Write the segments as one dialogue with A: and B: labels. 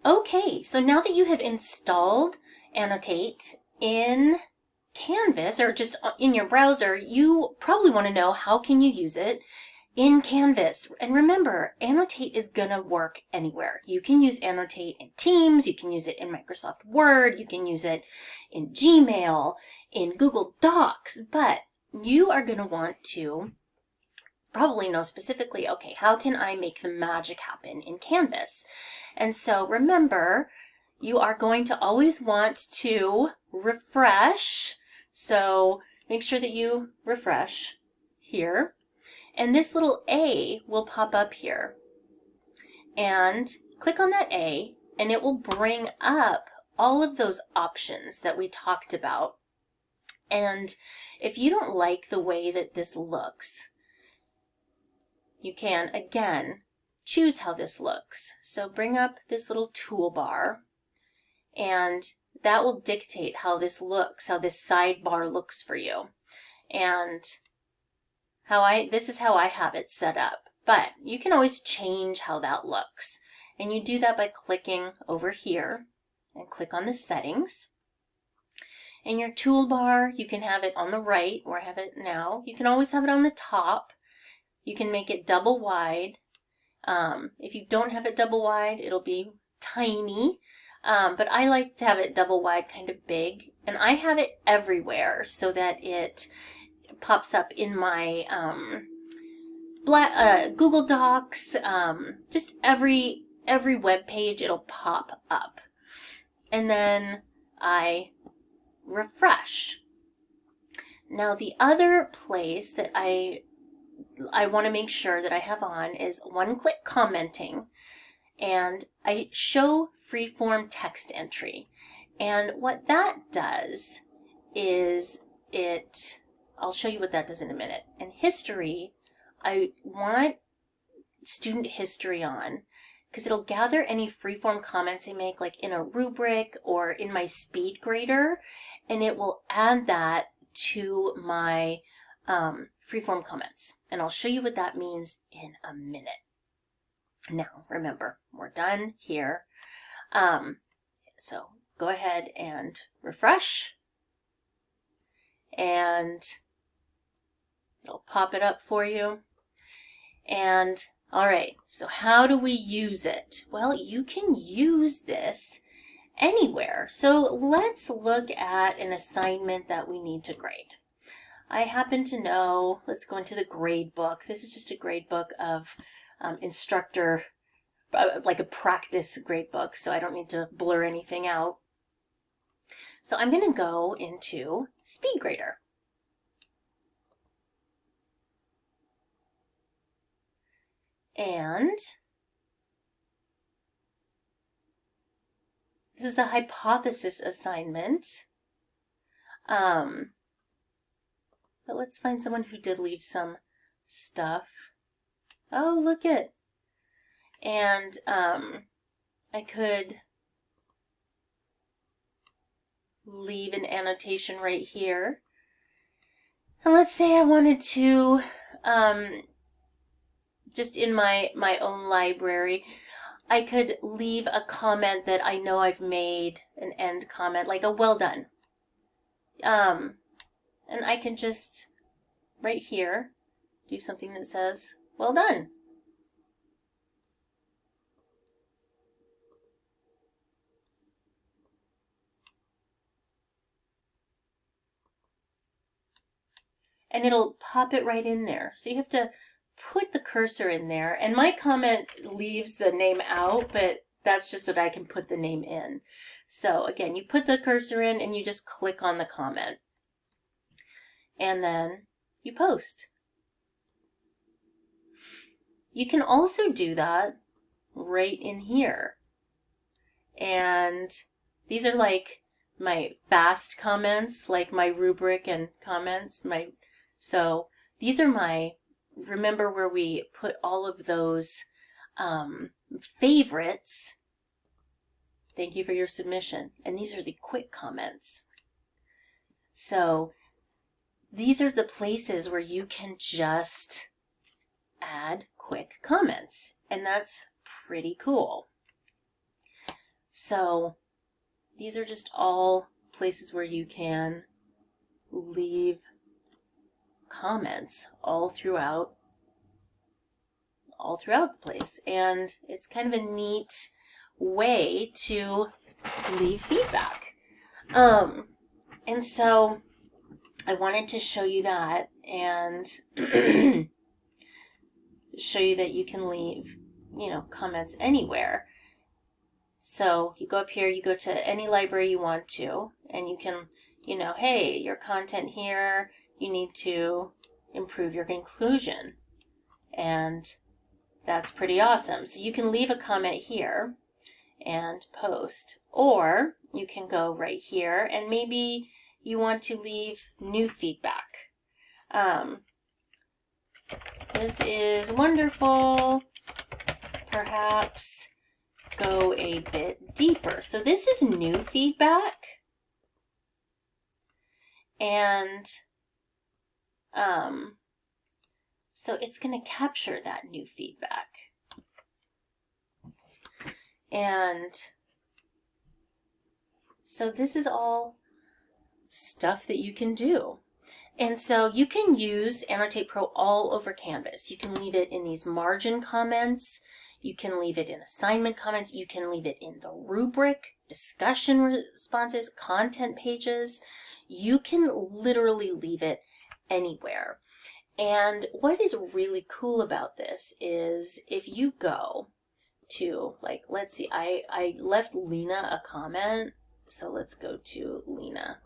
A: Okay, so now that you have installed Annotate in Canvas or just in your browser, you probably want to know how can you use it in Canvas. And remember, Annotate is gonna work anywhere. You can use Annotate in Teams, you can use it in Microsoft Word, you can use it in Gmail, in Google Docs, but you are gonna want to probably know specifically, okay, how can I make the magic happen in Canvas? And so remember, you are going to always want to refresh. So make sure that you refresh here. And this little A will pop up here. And click on that A, and it will bring up all of those options that we talked about. And if you don't like the way that this looks, you can, again, choose how this looks. So bring up this little toolbar, and that will dictate how this looks, how this sidebar looks for you. And this is how I have it set up. But you can always change how that looks. And you do that by clicking over here and click on the settings. In your toolbar, you can have it on the right, where I have it now. You can always have it on the top. You can make it double wide. If you don't have it double wide, it'll be tiny. But I like to have it double wide, kind of big. And I have it everywhere so that it pops up in my Google Docs, just every web page it'll pop up. And then I refresh. Now the other place that I want to make sure that I have on is one-click commenting, and I show freeform text entry. And what that does is I'll show you what that does in a minute. And history, I want student history on because it'll gather any freeform comments I make, like in a rubric or in my Speedgrader, and it will add that to my freeform comments. And I'll show you what that means in a minute. Now, remember, we're done here. So go ahead and refresh, and it'll pop it up for you. And all right, so how do we use it? Well, you can use this anywhere. So let's look at an assignment that we need to grade. I happen to know, let's go into the grade book. This is just a grade book of instructor, like a practice grade book, so I don't need to blur anything out. So I'm going to go into Speedgrader. And this is a hypothesis assignment. But let's find someone who did leave some stuff. Oh, look it. And I could leave an annotation right here. And let's say I wanted to, just in my own library, I could leave a comment that I know I've made, an end comment, like a well done. And I can just, right here, do something that says, well done. And it'll pop it right in there. So you have to put the cursor in there. And my comment leaves the name out, but that's just so that I can put the name in. So again, you put the cursor in and you just click on the comment. And then you post. You can also do that right in here. And these are like my fast comments, like my rubric and comments. So these are my, remember where we put all of those favorites. Thank you for your submission. And these are the quick comments. So these are the places where you can just add quick comments. And that's pretty cool. So these are just all places where you can leave comments all throughout the place. And it's kind of a neat way to leave feedback. And so I wanted to show you that and show you that you can leave, comments anywhere. So you go up here, you go to any library you want to, and you can, hey, your content here, you need to improve your conclusion. And that's pretty awesome. So you can leave a comment here and post, or you can go right here and maybe you want to leave new feedback. This is wonderful. Perhaps go a bit deeper. So this is new feedback. And so it's going to capture that new feedback. And so this is all stuff that you can do. And so you can use Annotate Pro all over Canvas. You can leave it in these margin comments. You can leave it in assignment comments. You can leave it in the rubric, discussion responses, content pages. You can literally leave it anywhere. And what is really cool about this is if you go to, let's see, I left Lena a comment. So let's go to Lena.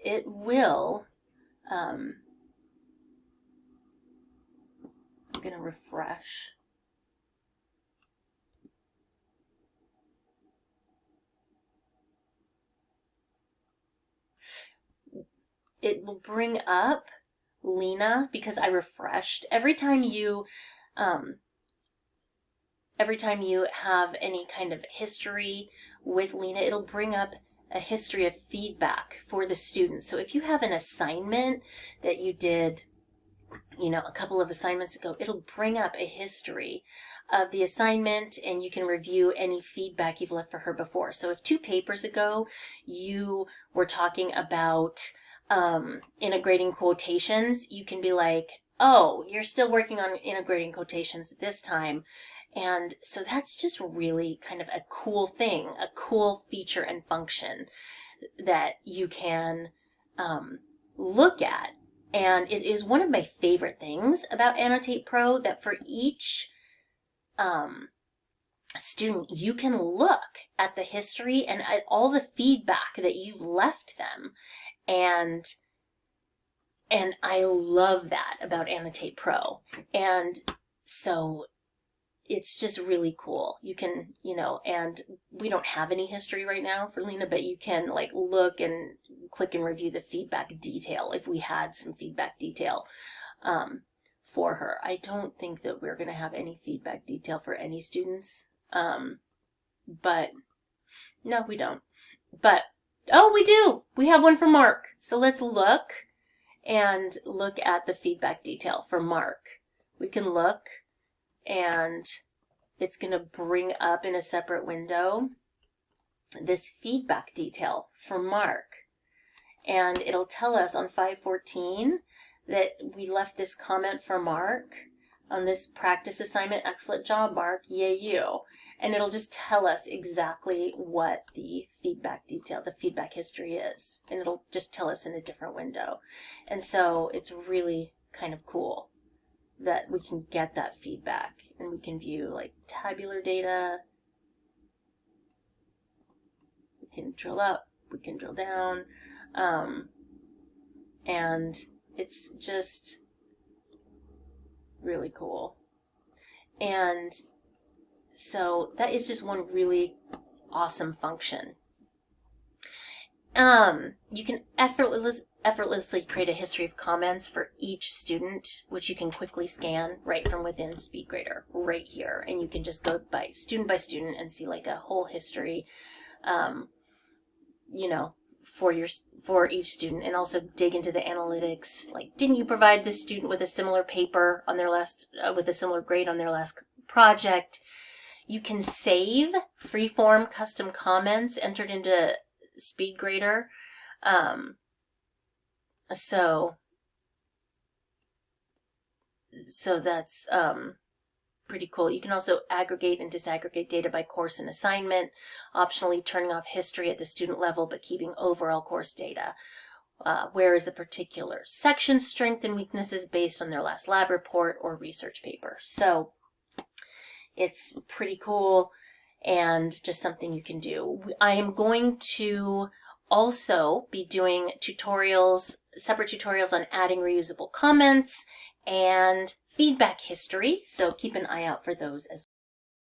A: It will, I'm going to refresh. It will bring up Lena because I refreshed. Every time you have any kind of history with Lena, it'll bring up a history of feedback for the students. So if you have an assignment that you did, a couple of assignments ago, it'll bring up a history of the assignment and you can review any feedback you've left for her before. So if 2 papers ago you were talking about integrating quotations, you can be like, oh, you're still working on integrating quotations this time. And so that's just really kind of a cool thing, a cool feature and function that you can look at. And it is one of my favorite things about Annotate Pro that for each student, you can look at the history and at all the feedback that you've left them. And I love that about Annotate Pro. And so it's just really cool. You can, and we don't have any history right now for Lena, but you can look and click and review the feedback detail if we had some feedback detail for her. I don't think that we're going to have any feedback detail for any students, but no, we don't. But, oh, we do! We have one for Mark. So let's look at the feedback detail for Mark. We can look, and it's going to bring up in a separate window this feedback detail for Mark. And it'll tell us on 514 that we left this comment for Mark on this practice assignment. Excellent job, Mark. Yay, you. And it'll just tell us exactly what the feedback detail, the feedback history is. And it'll just tell us in a different window. And so it's really kind of cool that we can get that feedback and we can view tabular data. We can drill up, we can drill down, and it's just really cool. And so that is just one really awesome function. You can effortlessly create a history of comments for each student, which you can quickly scan right from within Speedgrader, right here. And you can just go by student and see a whole history, for each student, and also dig into the analytics. Like, didn't you provide this student with a similar paper on their last with a similar grade on their last project? You can save free-form custom comments entered into Speedgrader. So that's pretty cool. You can also aggregate and disaggregate data by course and assignment, optionally turning off history at the student level but keeping overall course data. Where is a particular section's strength and weaknesses based on their last lab report or research paper. So it's pretty cool and just something you can do. I am going to also be doing tutorials, separate tutorials on adding reusable comments and feedback history, so keep an eye out for those as well.